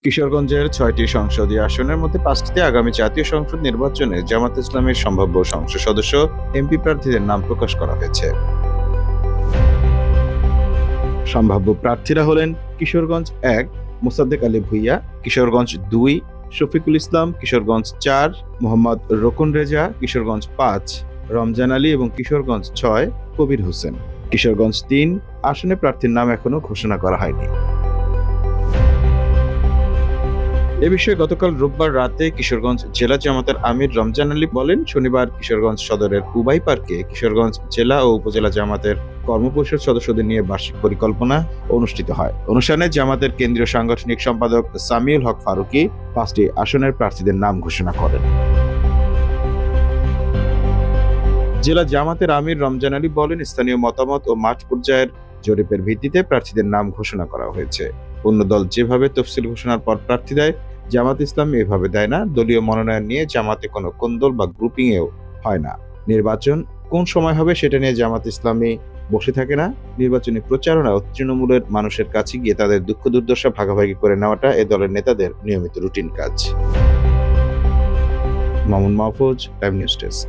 কিশোরগঞ্জের ৬টি সংসদীয় আসনের মধ্যে ৫টিতে আগামী জাতীয় সংসদ নির্বাচনে জামাত ইসলামের সম্ভাব্য সংসদ সদস্য এমপি প্রার্থীদের নাম প্রকাশ করা হয়েছে। সম্ভাব্য প্রার্থীরা হলেন কিশোরগঞ্জ ১ মোসাদ্দেক আলী ভূঁইয়া, কিশোরগঞ্জ ২ শফিকুল ইসলাম, কিশোরগঞ্জ ৪ মোহাম্মদ রোকন রেজা, কিশোরগঞ্জ ৫ রমজান আলী এবং কিশোরগঞ্জ ৬ কবির হোসেন। কিশোরগঞ্জ ৩ আসনে প্রার্থীর নাম এখনো ঘোষণা করা হয়নি। এ বিষয়ে গতকাল রোববার রাতে কিশোরগঞ্জ জেলা জামাতের আমির রমজান আলী বলেন, শনিবার কিশোরগঞ্জ সদরের উবাই পার্কে কিশোরগঞ্জ জেলা ও উপজেলা জামাতের কর্মপরিষদ সদস্যদের নিয়ে বার্ষিক পরিকল্পনা অনুষ্ঠিত হয়। অনুষ্ঠানে জামাতের কেন্দ্রীয় সাংগঠনিক সম্পাদক সামিউল হক ফারুকী ৫টি আসনের প্রার্থীদের নাম ঘোষণা করেন। জেলা জামাতের আমির রমজান আলী বলেন, স্থানীয় মতামত ও মাঠ পর্যায়ের জরিপের ভিত্তিতে প্রার্থীদের নাম ঘোষণা করা হয়েছে। অন্য দল যেভাবে তফসিল ঘোষণার পর প্রার্থী দেয়, জামাত ইসলামী এভাবে দেয় না। দলীয় মনোনয়ন নিয়ে জামাতে কোনো কোন্দল বা গ্রুপিংয়েও হয় না। নির্বাচন কোন সময় হবে সেটা নিয়ে জামাত ইসলামী বসে থাকে না। নির্বাচনী প্রচারণা ও তৃণমূলের মানুষের কাছে গিয়ে তাদের দুঃখ দুর্দশা ভাগাভাগি করে নেওয়াটা এ দলের নেতাদের নিয়মিত রুটিন কাজ। Mamun Mahfuz, time news desk.